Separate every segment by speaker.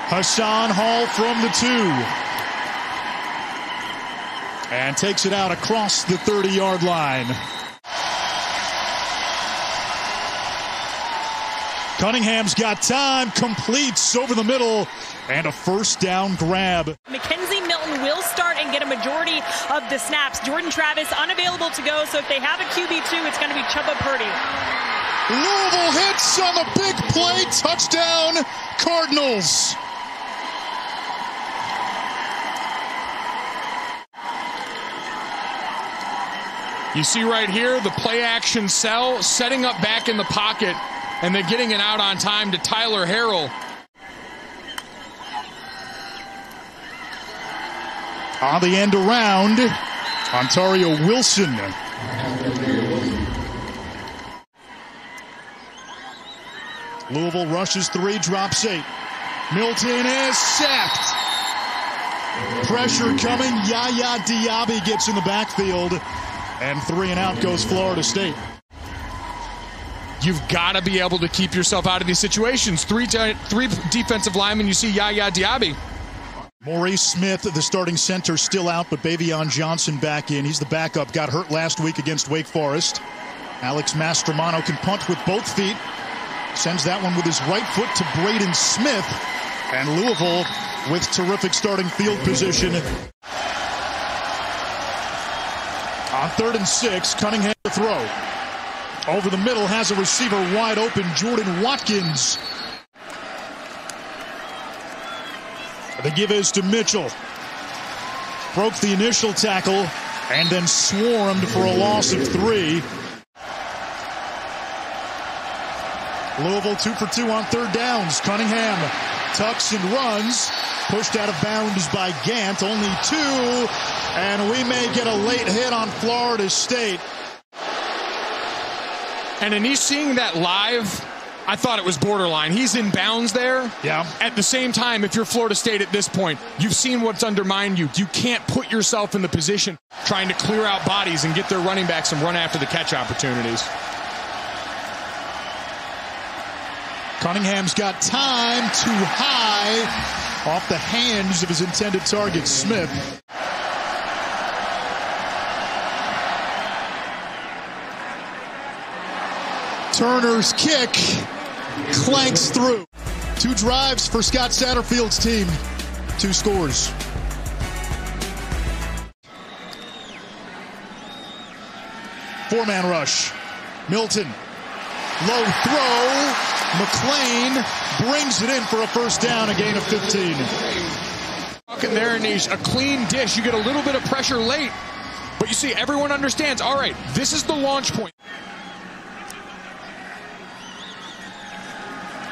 Speaker 1: Hassan Hall from the 2. And takes it out across the 30-yard line. Cunningham's got time, completes over the middle, and a first down grab.
Speaker 2: McKenzie Milton will start and get a majority of the snaps. Jordan Travis unavailable to go, so if they have a QB2, it's going to be Chubba Purdy.
Speaker 1: Louisville hits on the big play, touchdown, Cardinals.
Speaker 3: You see right here the play action sell, setting up back in the pocket, and then getting it out on time to Tyler Harrell.
Speaker 1: On the end around, Ontario Wilson. Louisville rushes 3, drops 8. Milton is sacked. Pressure coming. Yaya Diaby gets in the backfield. And 3 and out goes Florida State.
Speaker 3: You've got to be able to keep yourself out of these situations. Three defensive linemen, you see Yaya Diaby.
Speaker 1: Maurice Smith, the starting center, still out, but Bavion Johnson back in. He's the backup. Got hurt last week against Wake Forest. Alex Mastromano can punt with both feet. Sends that one with his right foot to Braden Smith. And Louisville with terrific starting field position. On 3rd and 6, Cunningham to throw. Over the middle, has a receiver wide open, Jordan Watkins. The give is to Mitchell. Broke the initial tackle and then swarmed for a loss of 3. Louisville 2 for 2 on 3rd downs. Cunningham tucks and runs. Pushed out of bounds by Gant. Only 2. And we may get a late hit on Florida State.
Speaker 3: And in seeing that live, I thought it was borderline. He's in bounds there.
Speaker 1: Yeah.
Speaker 3: At the same time, if you're Florida State at this point, you've seen what's undermined you. You can't put yourself in the position trying to clear out bodies and get their running backs some run after the catch opportunities.
Speaker 1: Cunningham's got time, too high, off the hands of his intended target, Smith. Turner's kick clanks through. 2 drives for Scott Satterfield's team. 2 scores. Four-man rush. Milton. Low throw. McLean brings it in for a first down, a gain of 15.
Speaker 3: Talking there, Anish, a clean dish. You get a little bit of pressure late, but you see everyone understands, all right, this is the launch point.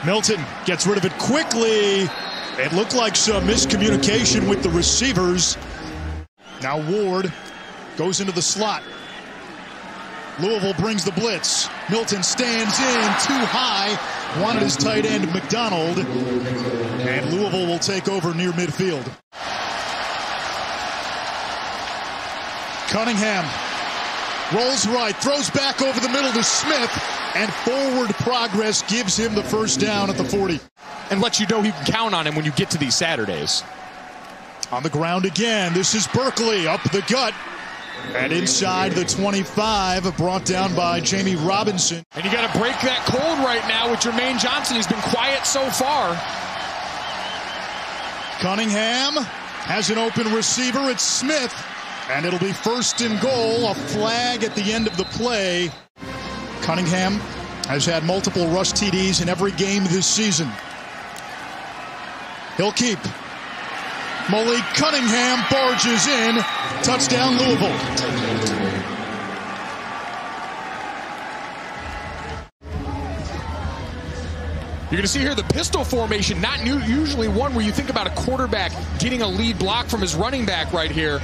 Speaker 1: Milton gets rid of it quickly. It looked like some miscommunication with the receivers. Now Ward goes into the slot. Louisville brings the blitz. Milton stands in too high. Wanted his tight end McDonald. And Louisville will take over near midfield. Cunningham rolls right, throws back over the middle to Smith, and forward progress gives him the first down at the 40.
Speaker 3: And lets you know you can count on him when you get to these Saturdays.
Speaker 1: On the ground again, this is Berkeley up the gut. And inside the 25, brought down by Jamie Robinson.
Speaker 3: And you got to break that cold right now with Jermaine Johnson. He's been quiet so far.
Speaker 1: Cunningham has an open receiver. It's Smith. And it'll be 1st and goal. A flag at the end of the play. Cunningham has had multiple rush TDs in every game this season. He'll keep. Malik Cunningham barges in. Touchdown, Louisville.
Speaker 3: You're going to see here the pistol formation, not usually one where you think about a quarterback getting a lead block from his running back right here.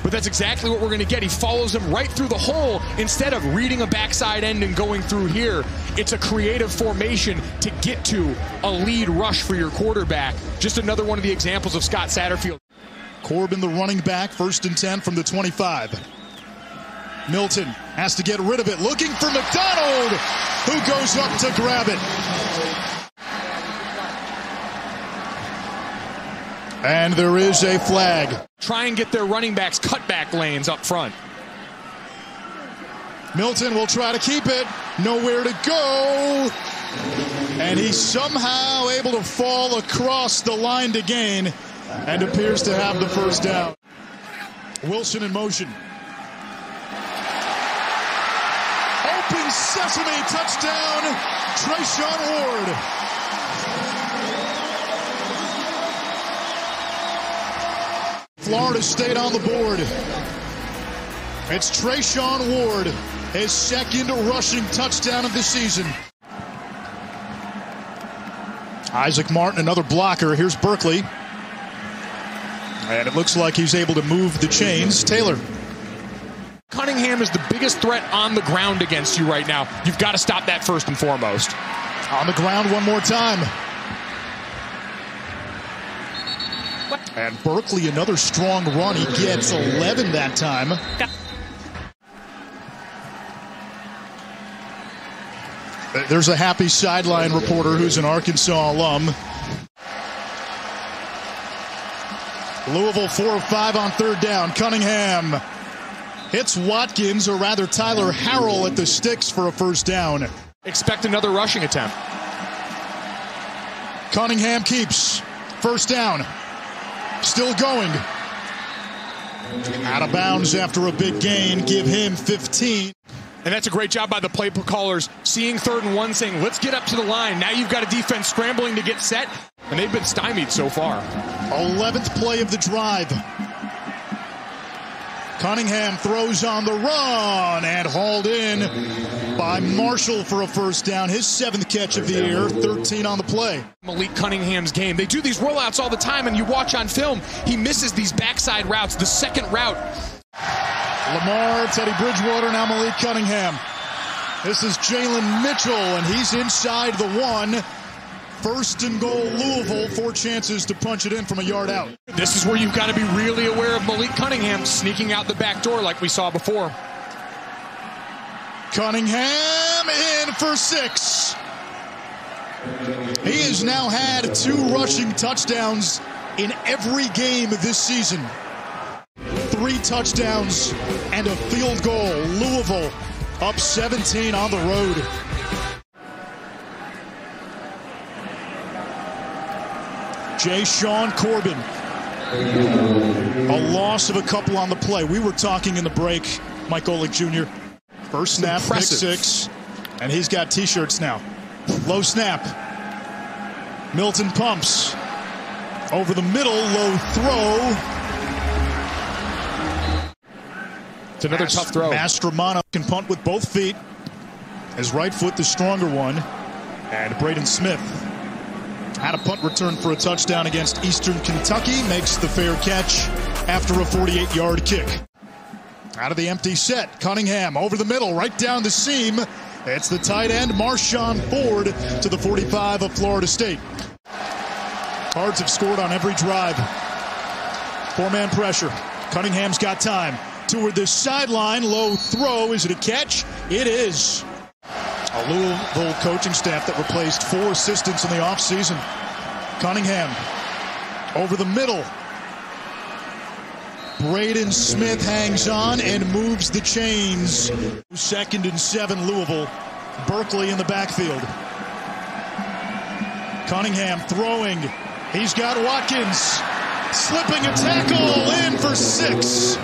Speaker 3: But that's exactly what we're going to get. He follows him right through the hole instead of reading a backside end and going through here. It's a creative formation to get to a lead rush for your quarterback. Just another one of the examples of Scott Satterfield.
Speaker 1: Corbin, the running back, 1st and 10 from the 25. Milton has to get rid of it, looking for McDonald, who goes up to grab it. And there is a flag.
Speaker 3: Try and get their running backs cutback lanes up front.
Speaker 1: Milton will try to keep it. Nowhere to go. And he's somehow able to fall across the line to gain and appears to have the first down. Wilson in motion. Open sesame, touchdown, Jashaun Ward. Florida State on the board. It's Jashaun Ward, his second rushing touchdown of the season. Isaac Martin, another blocker. Here's Berkeley. And it looks like he's able to move the chains. Taylor.
Speaker 3: Cunningham is the biggest threat on the ground against you right now. You've got to stop that first and foremost.
Speaker 1: On the ground one more time. And Berkeley, another strong run. He gets 11 that time. There's a happy sideline reporter who's an Arkansas alum. Louisville 4 of 5 on third down. Cunningham hits Watkins, or rather Tyler Harrell, at the sticks for a first down.
Speaker 3: Expect another rushing attempt.
Speaker 1: Cunningham keeps. First down. Still going. Out of bounds after a big gain. Give him 15.
Speaker 3: And that's a great job by the play callers, seeing 3rd and 1, saying, let's get up to the line. Now you've got a defense scrambling to get set, and they've been stymied so far.
Speaker 1: 11th play of the drive. Cunningham throws on the run and hauled in by Marshall for a first down. His 7th catch of the year, 13 on the play.
Speaker 3: Malik Cunningham's game. They do these rollouts all the time, and you watch on film, he misses these backside routes. The second route.
Speaker 1: Lamar, Teddy Bridgewater, now Malik Cunningham. This is Jalen Mitchell, and he's inside the 1. First and goal, Louisville. 4 chances to punch it in from a yard out.
Speaker 3: This is where you've got to be really aware of Malik Cunningham sneaking out the back door like we saw before.
Speaker 1: Cunningham in for 6. He has now had 2 rushing touchdowns in every game this season. 3 touchdowns and a field goal. Louisville up 17 on the road. Jashaun Corbin. A loss of a couple on the play. We were talking in the break, Mike Golick Jr. First snap, pick 6. And he's got T-shirts now. Low snap. Milton pumps. Over the middle, low throw.
Speaker 3: It's another tough throw.
Speaker 1: Mastromano can punt with both feet. His right foot the stronger one. And Braden Smith had a punt return for a touchdown against Eastern Kentucky. Makes the fair catch after a 48-yard kick. Out of the empty set, Cunningham over the middle, right down the seam. It's the tight end, Marshawn Ford, to the 45 of Florida State. Cards have scored on every drive. 4-man pressure. Cunningham's got time. Toward the sideline, low throw. Is it a catch? It is. A Louisville coaching staff that replaced 4 assistants in the offseason. Cunningham over the middle. Braden Smith hangs on and moves the chains. 2nd and 7, Louisville. Berkeley in the backfield. Cunningham throwing. He's got Watkins. Slipping a tackle in for 6.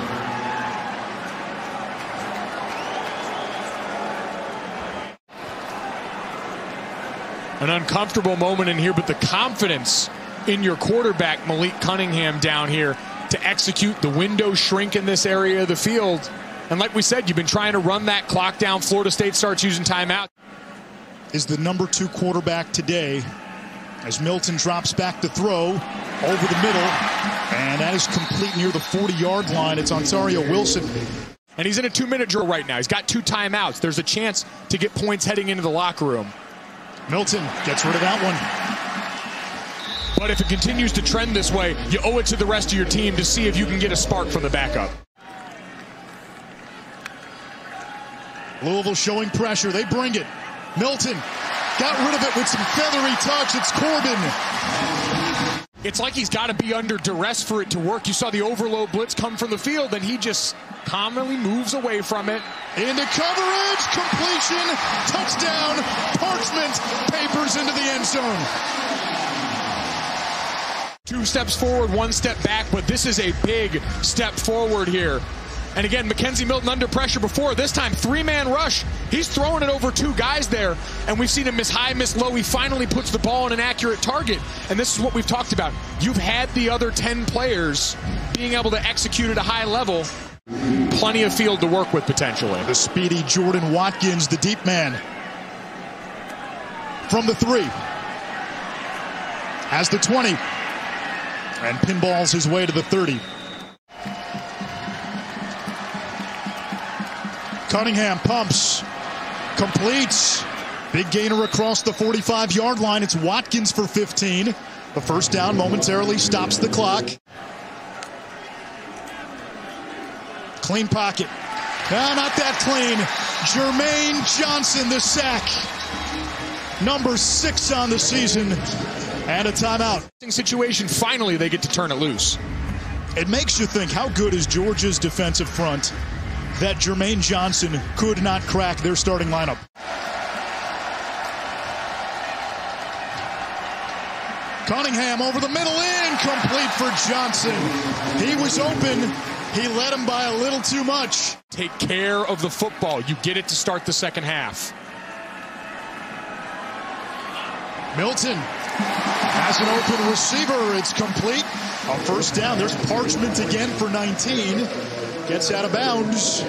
Speaker 3: An uncomfortable moment in here, but the confidence in your quarterback, Malik Cunningham, down here to execute. The window shrink in this area of the field. And like we said, you've been trying to run that clock down. Florida State starts using timeout.
Speaker 1: Is the number 2 quarterback today as Milton drops back to throw over the middle. And that is complete near the 40-yard line. It's Ontario Wilson.
Speaker 3: And he's in a 2-minute drill right now. He's got 2 timeouts. There's a chance to get points heading into the locker room.
Speaker 1: Milton gets rid of that one.
Speaker 3: But if it continues to trend this way, you owe it to the rest of your team to see if you can get a spark from the backup.
Speaker 1: Louisville showing pressure. They bring it. Milton got rid of it with some feathery touch. It's Corbin.
Speaker 3: It's like he's got to be under duress for it to work. You saw the overload blitz come from the field, and he just calmly moves away from it.
Speaker 1: Into coverage, completion, touchdown, Parchment papers into the end zone.
Speaker 3: 2 steps forward, 1 step back, but this is a big step forward here. And again, McKenzie Milton under pressure before. This time, 3-man rush. He's throwing it over 2 guys there, and we've seen him miss high, miss low. He finally puts the ball on an accurate target, and this is what we've talked about. You've had the other 10 players being able to execute at a high level. Plenty of field to work with, potentially.
Speaker 1: The speedy Jordan Watkins, the deep man. From the 3. Has the 20. And pinballs his way to the 30. Cunningham pumps, completes, big gainer across the 45-yard line. It's Watkins for 15. The first down momentarily stops the clock. Clean pocket. Not that clean. Jermaine Johnson, the sack. Number 6 on the season. And a timeout.
Speaker 3: Situation, finally they get to turn it loose.
Speaker 1: It makes you think, how good is Georgia's defensive front that Jermaine Johnson could not crack their starting lineup. Cunningham over the middle, incomplete for Johnson. He was open. He led him by a little too much.
Speaker 3: Take care of the football. You get it to start the second half.
Speaker 1: Milton has an open receiver. It's complete. A first down. There's Parchment again for 19. Gets out of bounds.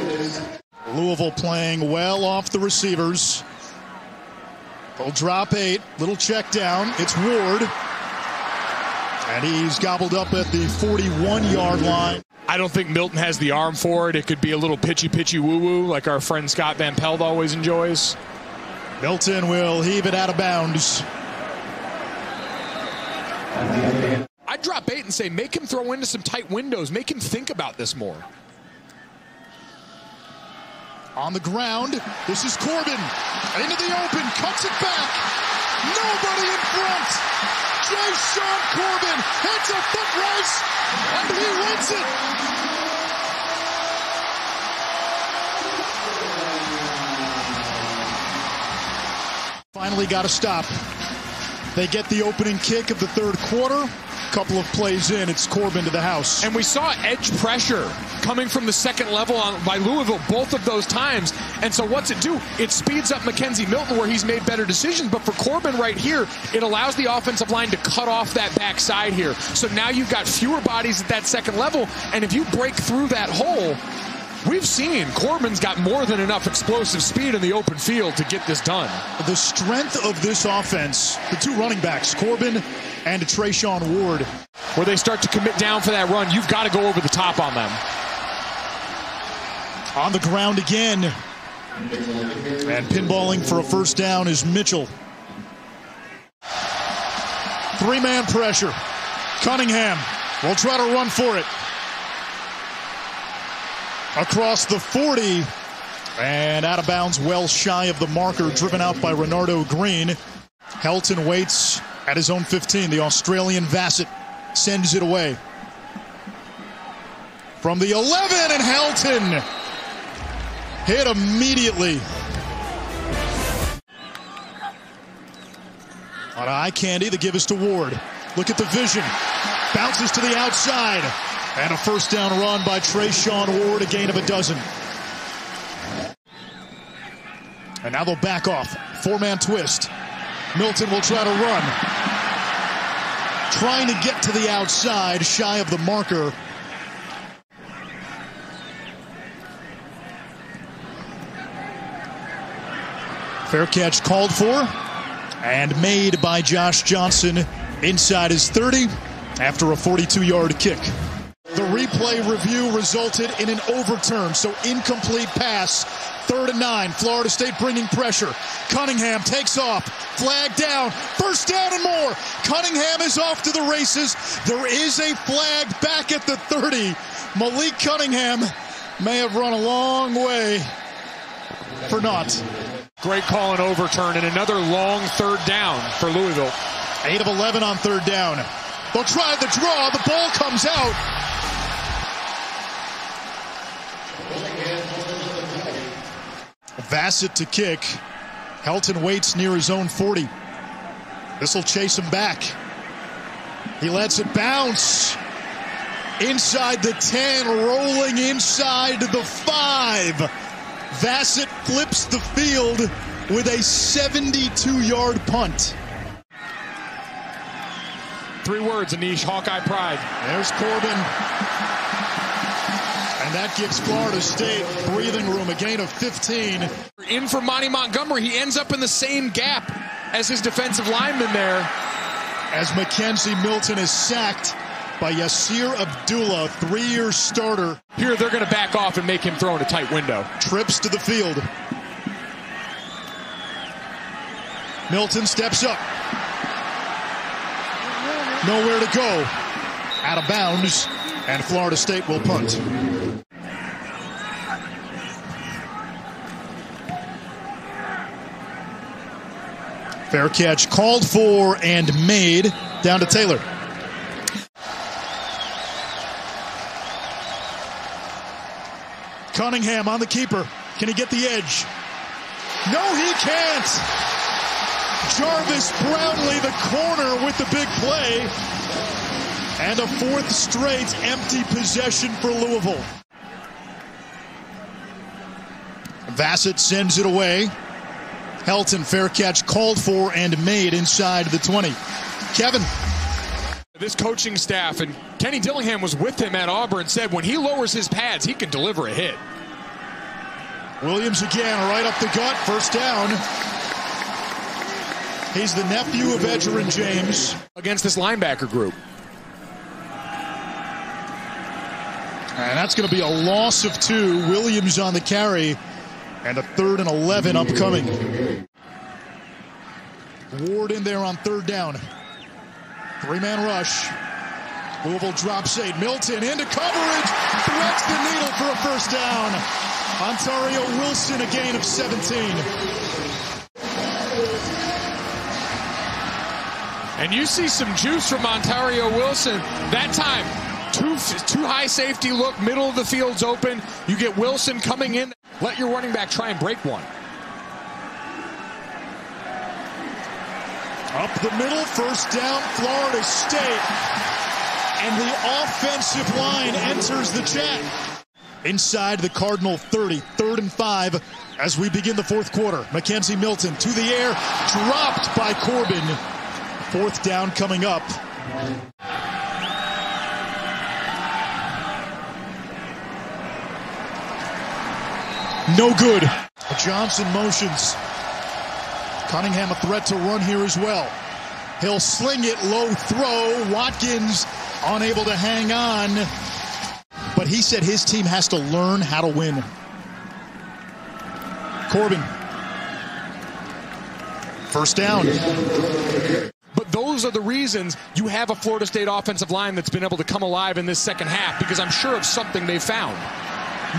Speaker 1: Louisville playing well off the receivers. They'll drop 8. Little check down. It's Ward. And he's gobbled up at the 41-yard line.
Speaker 3: I don't think Milton has the arm for it. It could be a little pitchy woo-woo like our friend Scott Van Pelt always enjoys.
Speaker 1: Milton will heave it out of bounds.
Speaker 3: I'd drop 8 and say make him throw into some tight windows. Make him think about this more.
Speaker 1: On the ground, this is Corbin. Into the open, cuts it back. Nobody in front. Jashaun Corbin hits a foot race, and he wins it. Finally got a stop. They get the opening kick of the third quarter. Couple of plays in, it's Corbin to the house.
Speaker 3: And we saw edge pressure coming from the second level by Louisville both of those times. And so what's it do? It speeds up McKenzie Milton where he's made better decisions. But for Corbin right here, it allows the offensive line to cut off that backside here. So now you've got fewer bodies at that second level. And if you break through that hole, we've seen Corbin's got more than enough explosive speed in the open field to get this done.
Speaker 1: The strength of this offense, the 2 running backs, Corbin and Jashaun Ward.
Speaker 3: Where they start to commit down for that run, you've got to go over the top on them.
Speaker 1: On the ground again. And pinballing for a first down is Mitchell. 3-man pressure. Cunningham will try to run for it. Across the 40. And out of bounds, well shy of the marker, driven out by Renardo Green. Helton waits at his own 15. The Australian Vassett sends it away. From the 11, and Helton hit immediately. On eye candy, the give is to Ward. Look at the vision. Bounces to the outside. And a first down run by Jashaun Ward, a gain of 12. And now they'll back off. 4-man twist. Milton will try to run. Trying to get to the outside, shy of the marker. Fair catch called for and made by Josh Johnson inside his 30 after a 42-yard kick. The replay review resulted in an overturn, so incomplete pass. 3rd and 9. Florida State bringing pressure. Cunningham takes off. Flag down. First down and more. Cunningham is off to the races. There is a flag back at the 30. Malik Cunningham may have run a long way for naught.
Speaker 3: Great call and overturn, and another long 3rd down for Louisville.
Speaker 1: 8 of 11 on 3rd down. They'll try the draw. The ball comes out. Vassett to kick. Helton waits near his own 40. This will chase him back. He lets it bounce. Inside the 10, rolling inside the 5. Vassett flips the field with a 72-yard punt.
Speaker 3: 3 words, Anish, Hawkeye pride.
Speaker 1: There's Corbin. And that gives Florida State breathing room, a gain of 15.
Speaker 3: In for Monty Montgomery. He ends up in the same gap as his defensive lineman there.
Speaker 1: As McKenzie Milton is sacked by Yasir Abdullah, 3-year starter.
Speaker 3: Here they're going to back off and make him throw in a tight window.
Speaker 1: Trips to the field. Milton steps up. Nowhere to go. Out of bounds, and Florida State will punt. Fair catch called for and made. Down to Taylor. Cunningham on the keeper. Can he get the edge? No, he can't. Jarvis Brownlee, the corner, with the big play. And a 4th straight empty possession for Louisville. Vassett sends it away. Helton, fair catch called for and made inside the 20. Kevin.
Speaker 3: This coaching staff, and Kenny Dillingham was with him at Auburn, said when he lowers his pads, he can deliver a hit.
Speaker 1: Williams again, right up the gut, first down. He's the nephew of Edgerrin James.
Speaker 3: Against this linebacker group.
Speaker 1: And that's going to be a loss of 2. Williams on the carry. And a 3rd and 11 upcoming. Ward in there on 3rd down. 3-man rush. Louisville drops 8. Milton into coverage. Threads the needle for a first down. Ontario Wilson, a gain of 17.
Speaker 3: And you see some juice from Ontario Wilson. That time, too high safety look, middle of the field's open. You get Wilson coming in. Let your running back try and break one.
Speaker 1: Up the middle, first down, Florida State. And the offensive line enters the chat. Inside the Cardinal 30, 3rd and 5 as we begin the 4th quarter. McKenzie Milton to the air, dropped by Corbin. 4th down coming up. No good. Johnson motions. Cunningham a threat to run here as well. He'll sling it, low throw. Watkins unable to hang on. But he said his team has to learn how to win. Corbin. First down.
Speaker 3: But those are the reasons you have a Florida State offensive line that's been able to come alive in this second half, because I'm sure of something they found.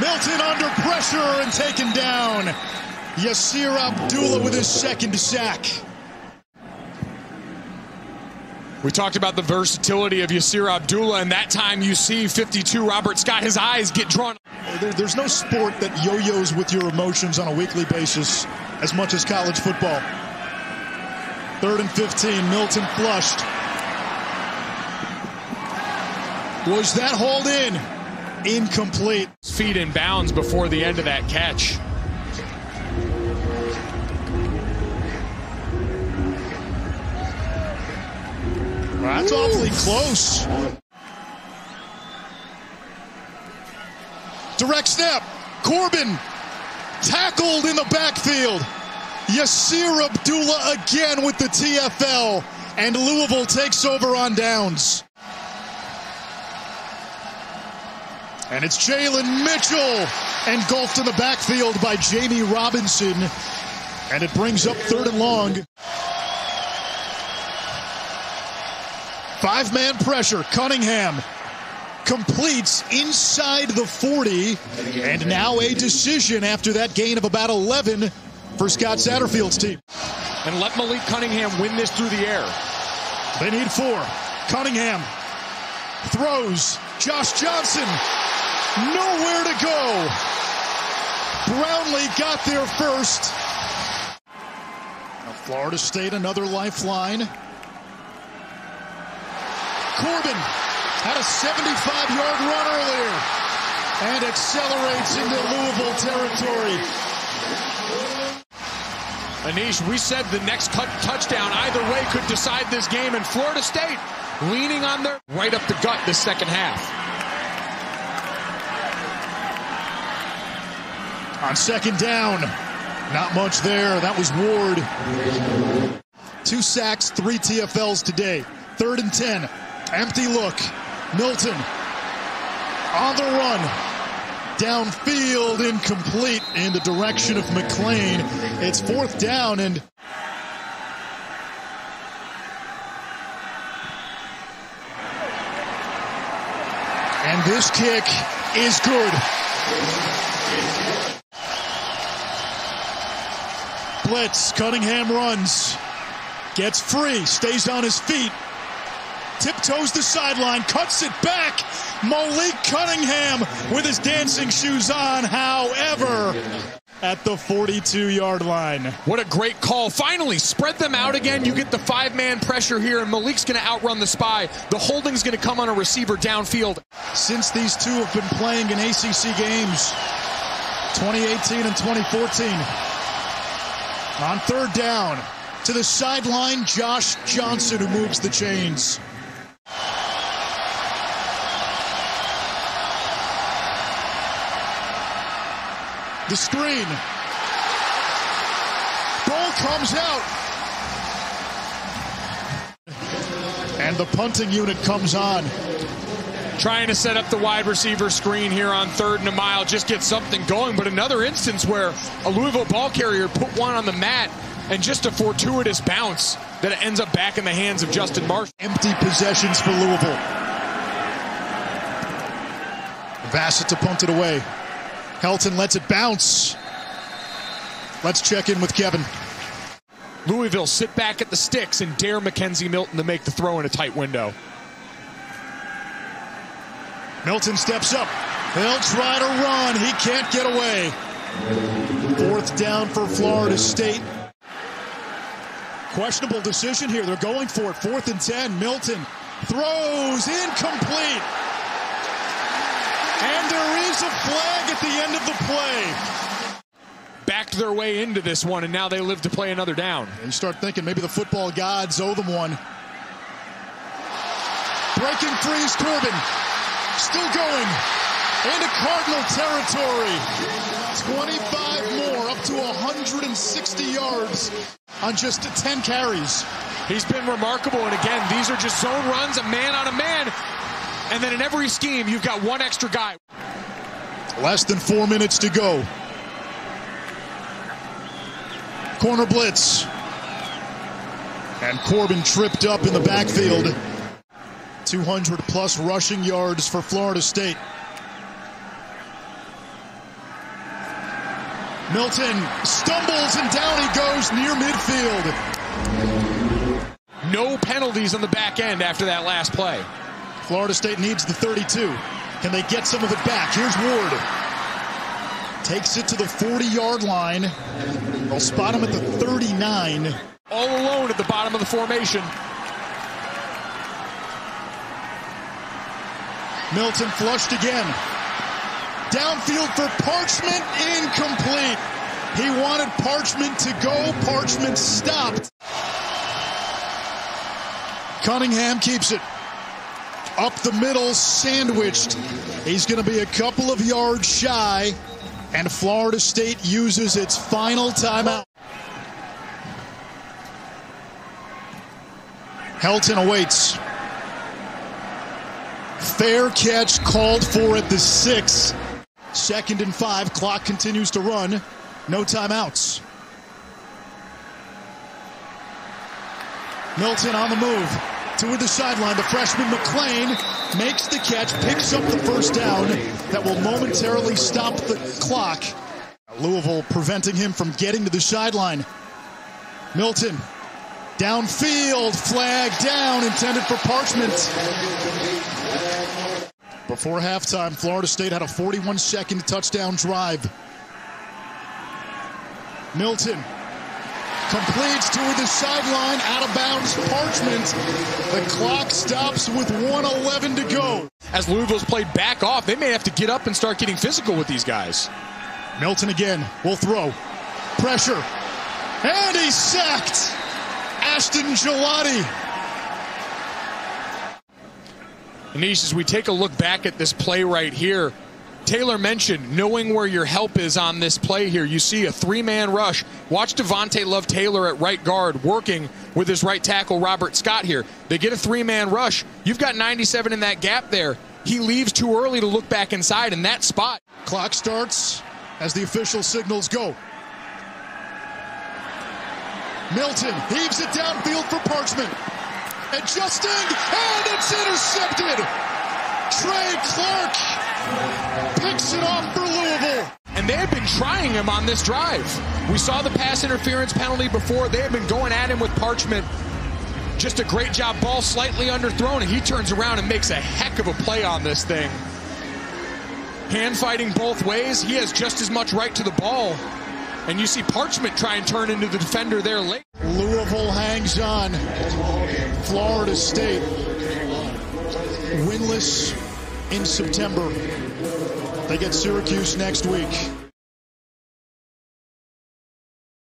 Speaker 1: Milton under pressure and taken down. Yasir Abdullah with his 2nd sack.
Speaker 3: We talked about the versatility of Yasir Abdullah, and that time you see 52 Robert Scott, his eyes get drawn.
Speaker 1: There's no sport that yo-yos with your emotions on a weekly basis as much as college football. 3rd and 15, Milton flushed. Was that hauled in? Incomplete.
Speaker 3: Feet in bounds before the end of that catch.
Speaker 1: That's awfully close. Direct snap. Corbin tackled in the backfield. Yasir Abdullah again with the TFL. And Louisville takes over on downs. And it's Jalen Mitchell engulfed in the backfield by Jamie Robinson. And it brings up 3rd and long. 5-man pressure. Cunningham completes inside the 40. And now a decision after that gain of about 11 for Scott Satterfield's team.
Speaker 3: And let Malik Cunningham win this through the air.
Speaker 1: They need 4. Cunningham throws. Josh Johnson, nowhere to go. Brownlee got there first. Now Florida State, another lifeline. Corbin had a 75-yard run earlier and accelerates into Louisville territory.
Speaker 3: Anish, we said the next touchdown either way could decide this game, and Florida State leaning on their right up the gut this second half.
Speaker 1: On second down, not much there. That was Ward. 2 sacks, 3 TFLs today. 3rd and 10. Empty look. Milton on the run. Downfield, incomplete in the direction of McLean. It's 4th down, and this kick is good. Blitz, Cunningham runs, gets free, stays on his feet, tiptoes the sideline, cuts it back. Malik Cunningham with his dancing shoes on, however, at the 42-yard line.
Speaker 3: What a great call. Finally, spread them out again. You get the 5-man pressure here, and Malik's going to outrun the spy. The holding's going to come on a receiver downfield.
Speaker 1: Since these two have been playing in ACC games, 2018 and 2014. On 3rd down, to the sideline, Josh Johnson, who moves the chains. The screen. Ball comes out. And the punting unit comes on.
Speaker 3: Trying to set up the wide receiver screen here on 3rd and a mile. Just get something going. But another instance where a Louisville ball carrier put one on the mat and just a fortuitous bounce that it ends up back in the hands of Justin Marshall.
Speaker 1: Empty possessions for Louisville. Bassett to punt it away. Helton lets it bounce. Let's check in with Kevin.
Speaker 3: Louisville sit back at the sticks and dare McKenzie Milton to make the throw in a tight window.
Speaker 1: Milton steps up. He'll try to run. He can't get away. 4th down for Florida State. Questionable decision here. They're going for it. 4th and 10. Milton throws incomplete. And there is a flag at the end of the play.
Speaker 3: Backed their way into this one, and now they live to play another down.
Speaker 1: And you start thinking maybe the football gods owe them one. Breaking free is Corbin. Still going into Cardinal territory. 25 more, up to 160 yards on just 10 carries.
Speaker 3: He's been remarkable, and again, these are just zone runs, a man on a man. And then in every scheme, you've got one extra guy.
Speaker 1: Less than 4 minutes to go. Corner blitz. And Corbin tripped up in the backfield. 200-plus rushing yards for Florida State. Milton stumbles and down he goes near midfield.
Speaker 3: No penalties on the back end after that last play.
Speaker 1: Florida State needs the 32. Can they get some of it back? Here's Ward. Takes it to the 40-yard line. They'll spot him at the 39.
Speaker 3: All alone at the bottom of the formation.
Speaker 1: Milton flushed again. Downfield for Parchment, incomplete. He wanted Parchment to go. Parchment stopped. Cunningham keeps it. Up the middle, sandwiched. He's going to be a couple of yards shy. And Florida State uses its final timeout. Helton awaits. Fair catch called for at the 6. 2nd and 5. Clock continues to run. No timeouts. Milton on the move. Toward the sideline. The freshman McLean makes the catch, picks up the first down. That will momentarily stop the clock. Louisville preventing him from getting to the sideline. Milton Downfield, flag down, intended for Parchment. Before halftime, Florida State had a 41-second touchdown drive. Milton completes to the sideline, out of bounds, Parchment. The clock stops with 1:11 to go.
Speaker 3: As Louisville's played back off, they may have to get up and start getting physical with these guys.
Speaker 1: Milton again will throw. Pressure. And he's sacked. Ashton Gelati.
Speaker 3: Anish, as we take a look back at this play right here, Taylor mentioned knowing where your help is on this play here. You see a three-man rush. Watch Devontae Love-Taylor at right guard working with his right tackle, Robert Scott here. They get a three-man rush. You've got 97 in that gap there. He leaves too early to look back inside in that spot.
Speaker 1: Clock starts as the official signals go. Milton heaves it downfield for Parchment. Adjusting, and it's intercepted. Trey Clark picks it off for Louisville.
Speaker 3: And they have been trying him on this drive. We saw the pass interference penalty before. They have been going at him with Parchment. Just a great job. Ball slightly underthrown, and he turns around and makes a heck of a play on this thing. Hand fighting both ways. He has just as much right to the ball. And you see Parchment try and turn into the defender there late.
Speaker 1: Louisville hangs on. Florida State winless in September. They get Syracuse next week.